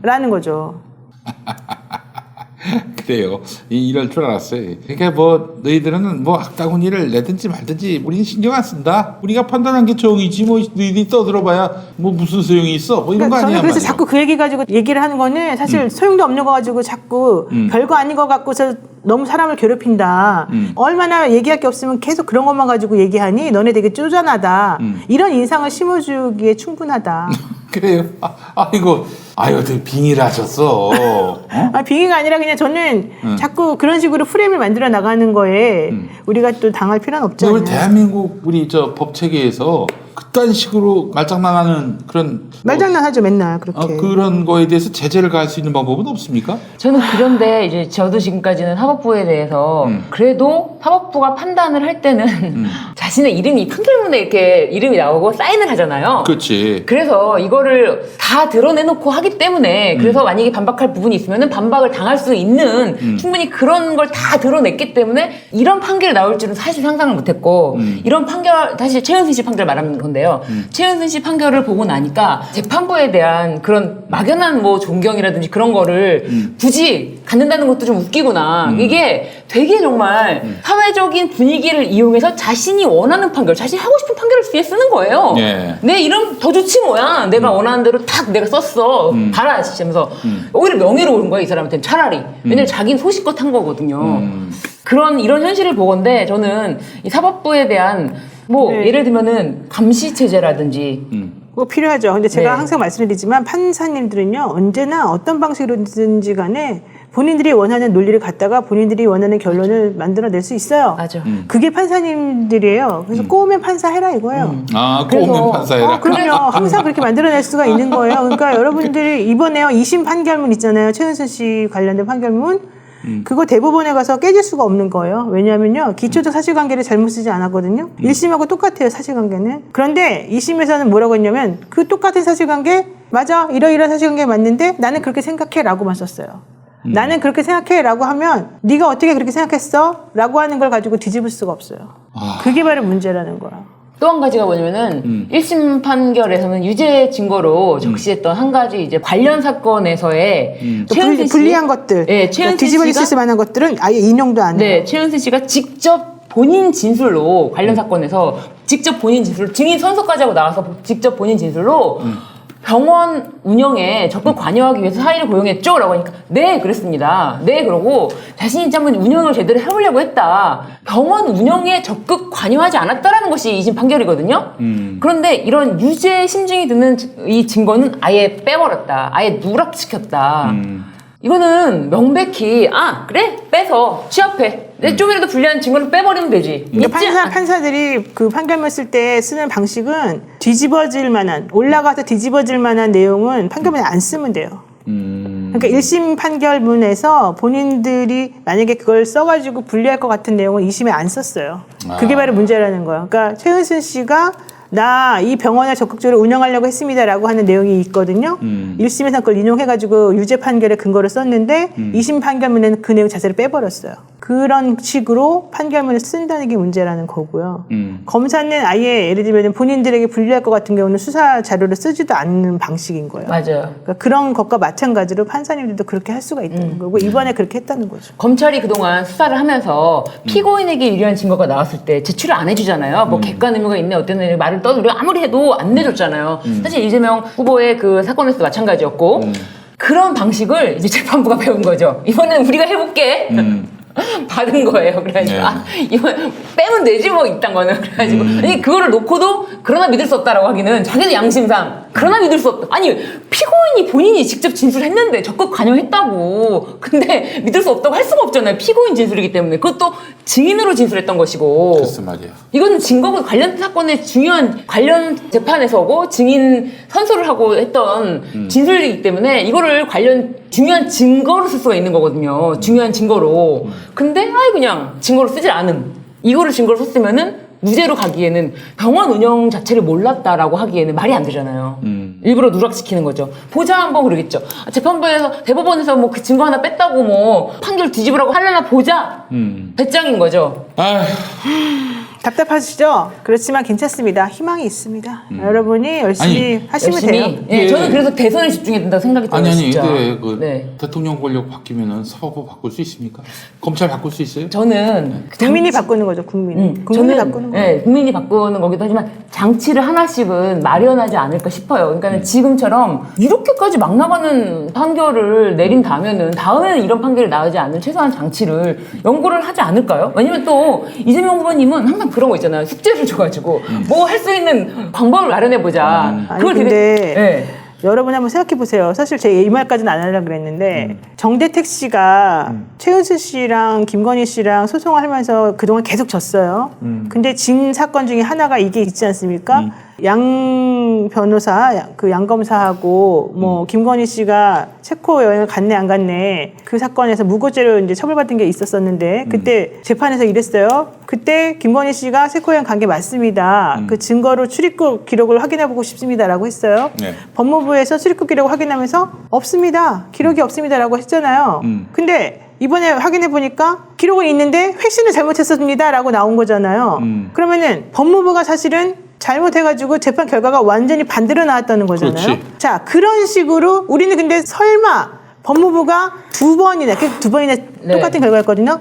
라는 거죠. 그래요. 이럴 줄 알았어요. 그러니까 뭐 너희들은 뭐 악다구니를 내든지 말든지 우리는 신경 안 쓴다. 우리가 판단한 게 정이지 뭐 너희들이 떠들어봐야 뭐 무슨 소용이 있어. 뭐 이런 그러니까 거 아니야 저는 그래서 말이야. 자꾸 그 얘기 가지고 얘기를 하는 거는 사실 소용도 없는 거 가지고 자꾸 별거 아닌 거 갖고서 너무 사람을 괴롭힌다. 얼마나 얘기할 게 없으면 계속 그런 것만 가지고 얘기하니 너네 되게 쪼잔하다. 이런 인상을 심어주기에 충분하다. 그래요. 아이고 아유 되게 빙의하셨어. 어? 아, 빙의가 아니라 그냥 저는 자꾸 그런 식으로 프레임을 만들어 나가는 거에 우리가 또 당할 필요는 우리 없잖아요. 대한민국 우리 저 법 체계에서 그딴 식으로 말장난하는 그런 말장난하죠 맨날 그렇게. 그런 거에 대해서 제재를 가할 수 있는 방법은 없습니까? 저는 그런데 이제 저도 지금까지는 사법부에 대해서 그래도 사법부가 판단을 할 때는 자신의 이름이 판결문에 이렇게 이름이 나오고 사인을 하잖아요. 그렇지. 그래서 이거를 다 드러내놓고 하기 때문에 그래서 만약에 반박할 부분이 있으면은 반박을 당할 수 있는 충분히 그런 걸 다 드러냈기 때문에 이런 판결이 나올 줄은 사실 상상을 못했고 이런 판결 사실 최은순 씨 판결 말하는 건데요. 최은순 씨 판결을 보고 나니까 재판부에 대한 그런 막연한 뭐 존경이라든지 그런 거를 굳이 갖는다는 것도 좀 웃기구나. 이게 되게 정말 사회적인 분위기를 이용해서 자신이 원하는 판결, 자신이 하고 싶은 판결을 뒤에 쓰는 거예요. 예. 내 이름 더 좋지 뭐야. 내가 원하는 대로 탁 내가 썼어. 봐라 하면서 오히려 명예로 오른 거야 이 사람한테는 차라리. 왜냐면 자기는 소신껏 한 거거든요. 이런 현실을 보건데 저는 이 사법부에 대한 뭐 네. 예를 들면은 감시 체제라든지 뭐 필요하죠. 근데 제가 네. 항상 말씀드리지만 판사님들은요 언제나 어떤 방식으로든지 간에 본인들이 원하는 논리를 갖다가 본인들이 원하는 결론을 만들어낼 수 있어요. 맞아. 그게 판사님들이에요. 그래서 꼬우면 판사해라 이거예요. 아, 그래서- 꼬우면 판사해라. 그럼요. 항상 그렇게 만들어낼 수가 있는 거예요. 그러니까 여러분들이 이번에요 2심 판결문 있잖아요. 최은순 씨 관련된 판결문. 그거 대법원에 가서 깨질 수가 없는 거예요. 왜냐하면요. 기초적 사실관계를 잘못 쓰지 않았거든요. 1심하고 똑같아요. 사실관계는. 그런데 2심에서는 뭐라고 했냐면 그 똑같은 사실관계 맞아. 이러이러한 사실관계 맞는데 나는 그렇게 생각해 라고만 썼어요. 나는 그렇게 생각해 라고 하면 네가 어떻게 그렇게 생각했어? 라고 하는 걸 가지고 뒤집을 수가 없어요. 그게 바로 문제라는 거야. 또 한 가지가 뭐냐면은 1심 판결에서는 유죄 증거로 적시했던 한 가지 이제 관련 사건에서의 또 최은순 씨 불리한 것들, 네, 최은순 뒤집어 씨가 있을 만한 것들은 아예 인용도 안 해요. 네, 최은순 씨가 직접 본인 진술로 관련 사건에서 직접 본인 진술로 증인 선서까지 하고 나와서 직접 본인 진술로 병원 운영에 적극 관여하기 위해서 사의를 고용했죠? 라고 하니까 네 그랬습니다. 네 그러고 자신이 진짜 한번 운영을 제대로 해보려고 했다. 병원 운영에 적극 관여하지 않았다라는 것이 2심 판결이거든요. 그런데 이런 유죄 심증이 드는 이 증거는 아예 빼버렸다. 아예 누락시켰다. 이거는 명백히 그래 빼서 취합해. 내 쪽이라도 불리한 증거를 빼버리면 되지. 그러니까 판사들이 그 판결문 쓸 때 쓰는 방식은 뒤집어질 만한 올라가서 뒤집어질 만한 내용은 판결문에 안 쓰면 돼요. 그러니까 1심 판결문에서 본인들이 만약에 그걸 써가지고 불리할 것 같은 내용은 2심에 안 썼어요. 그게 바로 문제라는 거예요. 그러니까 최은순 씨가 나 이 병원을 적극적으로 운영하려고 했습니다라고 하는 내용이 있거든요. 1심에서 그걸 인용해가지고 유죄 판결의 근거를 썼는데 2심 판결문에는 그 내용 자체를 빼버렸어요. 그런 식으로 판결문을 쓴다는 게 문제라는 거고요. 검사는 아예 예를 들면 본인들에게 불리할 것 같은 경우는 수사 자료를 쓰지도 않는 방식인 거예요. 맞아요. 그러니까 그런 것과 마찬가지로 판사님들도 그렇게 할 수가 있다는 거고 이번에 그렇게 했다는 거죠. 검찰이 그동안 수사를 하면서 피고인에게 유리한 증거가 나왔을 때 제출을 안 해주잖아요. 뭐 객관 의무가 있네 어떤 의무 말을 떠도 우리가 아무리 해도 안 내줬잖아요. 사실 이재명 후보의 그 사건에서도 마찬가지였고 그런 방식을 이제 재판부가 배운 거죠. 이번엔 우리가 해볼게. 받은 거예요. 그래가지고 네. 이번 빼면 되지 뭐 이딴 거는 그래가지고 아니 그거를 놓고도 그러나 믿을 수 없다라고 하기는 자기는 양심상 그러나 믿을 수 없다. 아니 피고인이 본인이 직접 진술했는데 적극 관여했다고. 근데 믿을 수 없다고 할 수가 없잖아요. 피고인 진술이기 때문에. 그것도 증인으로 진술했던 것이고. 글쎄 말이야. 이거는 증거가 관련 사건의 중요한 관련 재판에서고 증인 선서를 하고 했던 진술이기 때문에 이거를 관련 중요한 증거로 쓸 수가 있는 거거든요. 중요한 증거로. 근데 아예 그냥 증거로 쓰질 않음. 이거를 증거로 썼으면은 무죄로 가기에는 병원 운영 자체를 몰랐다라고 하기에는 말이 안 되잖아요. 일부러 누락시키는 거죠. 보자 한번 그러겠죠. 재판부에서 대법원에서 뭐 그 증거 하나 뺐다고 뭐 판결 뒤집으라고 하려나 보자. 배짱인 거죠. 아휴. 답답하시죠? 그렇지만 괜찮습니다. 희망이 있습니다. 여러분이 열심히 하시면 돼요. 예, 저는 그래서 대선에 집중해야 된다고 생각이 들어요. 아니 진짜. 근데 그 네. 대통령 권력 바뀌면은 사법부 바꿀 수 있습니까? 검찰 바꿀 수 있어요? 저는 국민이 바꾸는 거죠. 국민이 바꾸는 거예요. 네, 국민이 바꾸는 거기도 하지만 장치를 하나씩은 마련하지 않을까 싶어요. 그러니까 지금처럼 이렇게까지 막 나가는 판결을 내린다면은 다음에는 이런 판결이 나오지 않을 최소한 장치를 연구를 하지 않을까요? 왜냐면 또 이재명 후보님은 항상 그런 거 있잖아요. 숙제를 줘가지고 뭐 할 수 있는 방법을 마련해 보자. 아니 근데 네. 여러분 한번 생각해 보세요. 사실 제가 이 말까지는 안 하려고 그랬는데 정대택 씨가 최은수 씨랑 김건희 씨랑 소송을 하면서 그동안 계속 졌어요. 근데 진 사건 중에 하나가 이게 있지 않습니까? 양 변호사, 그 양 검사하고 뭐 김건희 씨가 체코 여행을 갔네 안 갔네 그 사건에서 무고죄로 이제 처벌받은 게 있었었는데 그때 재판에서 이랬어요. 그때 김건희 씨가 체코 여행 간 게 맞습니다. 그 증거로 출입국 기록을 확인해보고 싶습니다라고 했어요. 네. 법무부에서 출입국 기록을 확인하면서 없습니다. 기록이 없습니다라고 했잖아요. 근데 이번에 확인해 보니까 기록은 있는데 획신을 잘못했습니다라고 나온 거잖아요. 그러면은 법무부가 사실은 잘못해가지고 재판 결과가 완전히 반대로 나왔다는 거잖아요. 그렇지. 자, 그런 식으로 우리는 근데 설마 법무부가 두 번이나 똑같은 결과였거든요.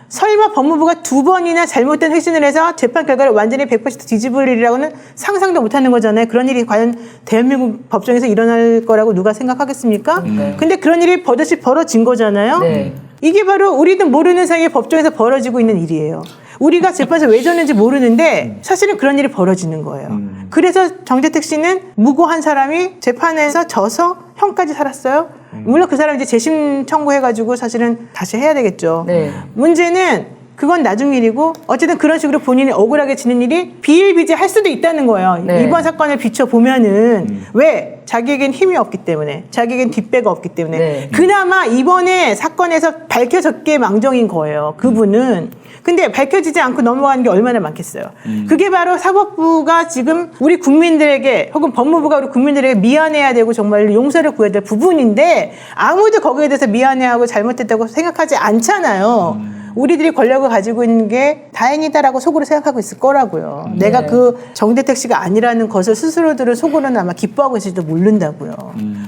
설마 법무부가 두 번이나 잘못된 획신을 해서 재판 결과를 완전히 100% 뒤집을 일이라고는 상상도 못하는 거잖아요. 그런 일이 과연 대한민국 법정에서 일어날 거라고 누가 생각하겠습니까? 근데 그런 일이 버젓이 벌어진 거잖아요. 네. 이게 바로 우리도 모르는 사이에 법정에서 벌어지고 있는 일이에요. 우리가 재판에서 왜 졌는지 모르는데 사실은 그런 일이 벌어지는 거예요. 그래서 정대택 씨는 무고한 사람이 재판에서 져서 형까지 살았어요. 물론 그 사람 이제 재심 청구해가지고 사실은 다시 해야 되겠죠. 네. 문제는 그건 나중 일이고 어쨌든 그런 식으로 본인이 억울하게 지는 일이 비일비재할 수도 있다는 거예요. 네. 이번 사건을 비춰보면은 왜? 자기에겐 힘이 없기 때문에 자기에겐 뒷배가 없기 때문에 네. 그나마 이번에 사건에서 밝혀졌기에 망정인 거예요. 그분은. 근데 밝혀지지 않고 넘어가는 게 얼마나 많겠어요. 그게 바로 사법부가 지금 우리 국민들에게 혹은 법무부가 우리 국민들에게 미안해야 되고 정말 용서를 구해야 될 부분인데 아무도 거기에 대해서 미안해하고 잘못했다고 생각하지 않잖아요. 우리들이 권력을 가지고 있는 게 다행이다라고 속으로 생각하고 있을 거라고요. 내가 그 정대택 씨가 아니라는 것을 스스로들은 속으로는 아마 기뻐하고 있을지도 모른다고요.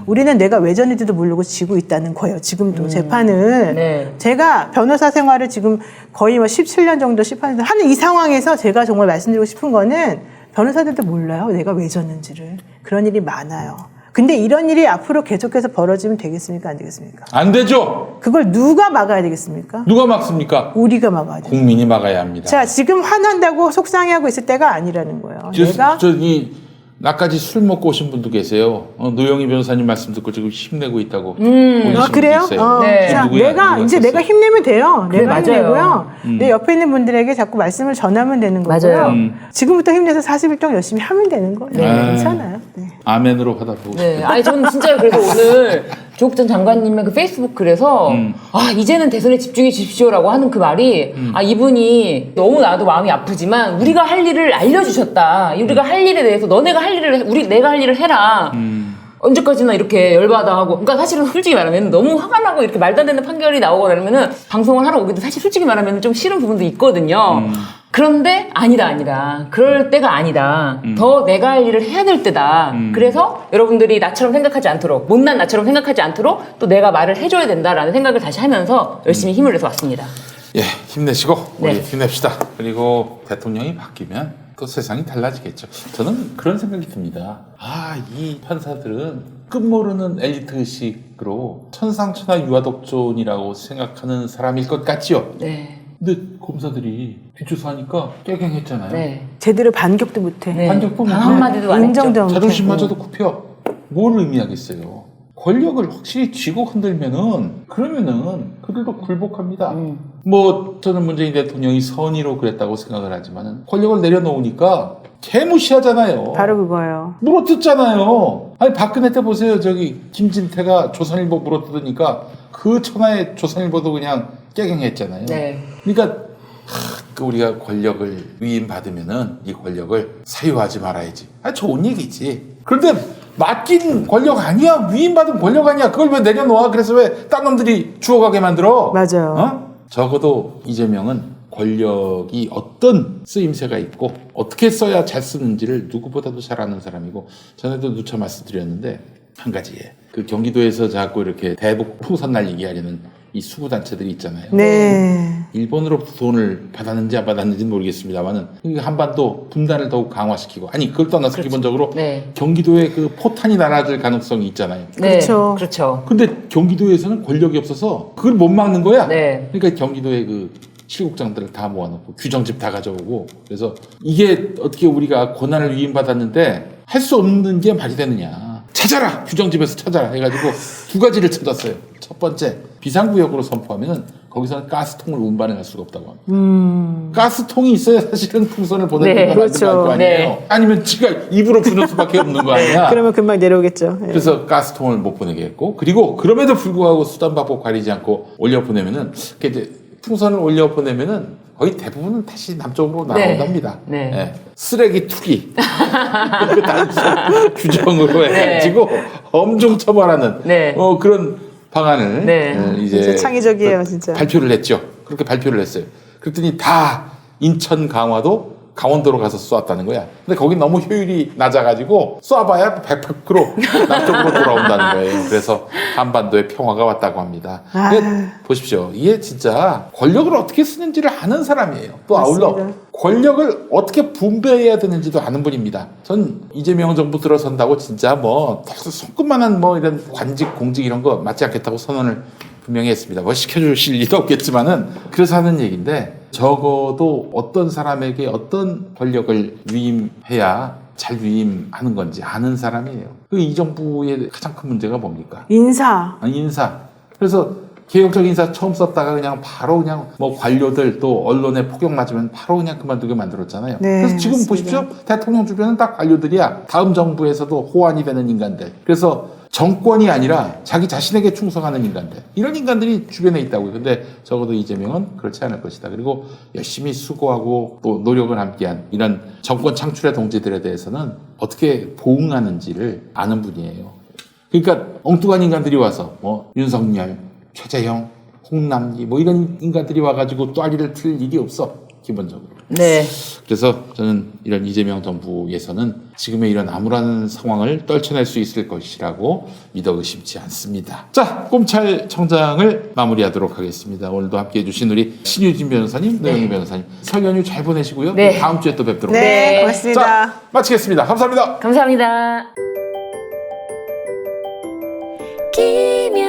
우리는 내가 왜 졌는지도 모르고 지고 있다는 거예요. 지금도 재판을. 네. 제가 변호사 생활을 지금 거의 뭐 17년 정도 하는 이 상황에서 제가 정말 말씀드리고 싶은 거는 변호사들도 몰라요. 내가 왜 졌는지를. 그런 일이 많아요. 근데 이런 일이 앞으로 계속해서 벌어지면 되겠습니까? 안 되겠습니까? 안 되죠. 그걸 누가 막아야 되겠습니까? 누가 막습니까? 우리가 막아야 돼요. 국민이 막아야 합니다. 자, 지금 화난다고 속상해하고 있을 때가 아니라는 거예요. 저기 나까지 술 먹고 오신 분도 계세요. 노영희 변호사님 말씀 듣고 지금 힘내고 있다고. 아, 그래요? 네. 자, 누구야? 이제 내가 힘내면 돼요. 그래, 내가 맞아요. 힘내고요. 내 옆에 있는 분들에게 자꾸 말씀을 전하면 되는 거고요. 맞아요. 지금부터 힘내서 40일 동안 열심히 하면 되는 거예요. 괜찮아요. 네. 아멘으로 받아보고 네, 싶어요. 아니 저는 진짜 그래서 오늘 조국 전 장관님의 그 페이스북 글에서 아 이제는 대선에 집중해 주십시오라고 하는 그 말이 아 이분이 너무 나도 마음이 아프지만 우리가 할 일을 알려주셨다. 우리가 할 일에 대해서 너네가 할 일을 내가 할 일을 해라. 언제까지나 이렇게 열받아 하고 그러니까 사실은 솔직히 말하면 너무 화가 나고 이렇게 말도 안 되는 판결이 나오고 그러면은 방송을 하러 오기도 사실 솔직히 말하면 좀 싫은 부분도 있거든요. 그런데 아니다. 그럴 때가 아니다. 더 내가 할 일을 해야 될 때다. 그래서 여러분들이 나처럼 생각하지 않도록 못난 나처럼 생각하지 않도록 또 내가 말을 해줘야 된다라는 생각을 다시 하면서 열심히 힘을 내서 왔습니다. 예, 힘내시고 우리 네. 힘냅시다. 그리고 대통령이 바뀌면 또 세상이 달라지겠죠. 저는 그런 생각이 듭니다. 아, 이 판사들은 끝모르는 엘리트 의식으로 천상천하 유아독존이라고 생각하는 사람일 것 같지요. 네. 근데 검사들이 뒷조사하니까 깨갱했잖아요. 네. 제대로 반격도 못해. 네. 반격도 단 못해. 한마디도 안 했죠. 인정도 못해. 자존심마저도 굽혀. 뭘 의미하겠어요? 권력을 확실히 쥐고 흔들면은 그러면은 그들도 굴복합니다. 뭐 저는 문재인 대통령이 선의로 그랬다고 생각을 하지만은 권력을 내려놓으니까 개무시하잖아요. 바로 그거예요. 물어뜯잖아요. 아니 박근혜 때 보세요. 저기 김진태가 조선일보 물어뜯으니까 그 천하의 조선일보도 그냥 깨갱했잖아요. 네. 그러니까 그 우리가 권력을 위임받으면은 이 권력을 사유하지 말아야지. 좋은 얘기지. 그런데 맡긴 권력 아니야. 위임받은 권력 아니야. 그걸 왜 내려놓아? 그래서 왜 딴 놈들이 주워가게 만들어? 맞아요. 어? 적어도 이재명은 권력이 어떤 쓰임새가 있고 어떻게 써야 잘 쓰는지를 누구보다도 잘 아는 사람이고, 전에도 누차 말씀드렸는데 한 가지에 그 경기도에서 자꾸 이렇게 대북 풍선 날리기 하려는 이 수구단체들이 있잖아요. 네. 일본으로부터 돈을 받았는지 안 받았는지는 모르겠습니다만은 한반도 분단을 더욱 강화시키고, 아니 그걸 떠나서 기본적으로 네. 경기도에 그 포탄이 날아들 가능성이 있잖아요. 네. 그렇죠. 그렇죠. 근데 경기도에서는 권력이 없어서 그걸 못 막는 거야. 네. 그러니까 경기도의 그 실국장들을 다 모아놓고 규정집 다 가져오고, 그래서 이게 어떻게 우리가 권한을 위임받았는데 할 수 없는 게 말이 되느냐. 찾아라! 규정집에서 찾아라! 해가지고 두 가지를 찾았어요. 첫 번째, 비상구역으로 선포하면은 거기서는 가스통을 운반을 할 수가 없다고 합니다. 가스통이 있어야 사실은 풍선을 보낼 네, 수가 그렇죠. 있는 거 아니에요. 네. 아니면 지가 입으로 부는 수밖에 없는 거 아니야. 그러면 금방 내려오겠죠. 네. 그래서 가스통을 못 보내게 했고, 그리고 그럼에도 불구하고 수단방법 가리지 않고 올려보내면은, 이제 풍선을 올려보내면은 거의 대부분은 다시 남쪽으로 나온답니다. 네. 예. 쓰레기 투기. 그 단순 규정으로 해가지고 엄청 처벌하는 네. 그런 방안을 네. 이제 진짜 창의적이에요, 진짜. 발표를 했죠. 그렇게 발표를 했어요. 그랬더니 다 인천 강화도 강원도로 가서 쏘았다는 거야. 근데 거기 너무 효율이 낮아가지고 쏴봐야 100% 남쪽으로 돌아온다는 거예요. 그래서 한반도에 평화가 왔다고 합니다. 근데 보십시오. 이게 진짜 권력을 어떻게 쓰는지를 아는 사람이에요. 또 아울러 맞습니다. 권력을 어떻게 분배해야 되는지도 아는 분입니다. 전 이재명 정부 들어선다고 진짜 뭐 손끝만한 뭐 이런 관직 공직 이런 거 맞지 않겠다고 선언을 분명히 했습니다. 뭐 시켜주실 리도 없겠지만은 그래서 하는 얘기인데, 적어도 어떤 사람에게 어떤 권력을 위임해야 잘 위임하는 건지 아는 사람이에요. 이 정부의 가장 큰 문제가 뭡니까? 인사. 인사. 그래서 개혁적 인사 처음 썼다가 그냥 바로 그냥 뭐 관료들 또 언론에 폭격 맞으면 바로 그냥 그만두게 만들었잖아요. 네, 그래서 지금 맞습니다. 보십시오. 대통령 주변은 다 관료들이야. 다음 정부에서도 호환이 되는 인간들. 그래서 정권이 아니라 자기 자신에게 충성하는 인간들. 이런 인간들이 주변에 있다고요. 근데 적어도 이재명은 그렇지 않을 것이다. 그리고 열심히 수고하고 또 노력을 함께한 이런 정권 창출의 동지들에 대해서는 어떻게 보응하는지를 아는 분이에요. 그러니까 엉뚱한 인간들이 와서 뭐 윤석열, 최재형, 홍남기 뭐 이런 인간들이 와가지고 또아리를 틀 일이 없어. 기본적으로. 네. 그래서 저는 이런 이재명 정부에서는 지금의 이런 암울한 상황을 떨쳐낼 수 있을 것이라고 믿어 의심치 않습니다. 자, 꼼찰청장을 마무리하도록 하겠습니다. 오늘도 함께해 주신 우리 신유진 변호사님, 노영희 변호사님, 설 연휴 잘 보내시고요. 네. 다음 주에 또 뵙도록 네, 하겠습니다. 고맙습니다. 자, 마치겠습니다. 감사합니다. 감사합니다. 김현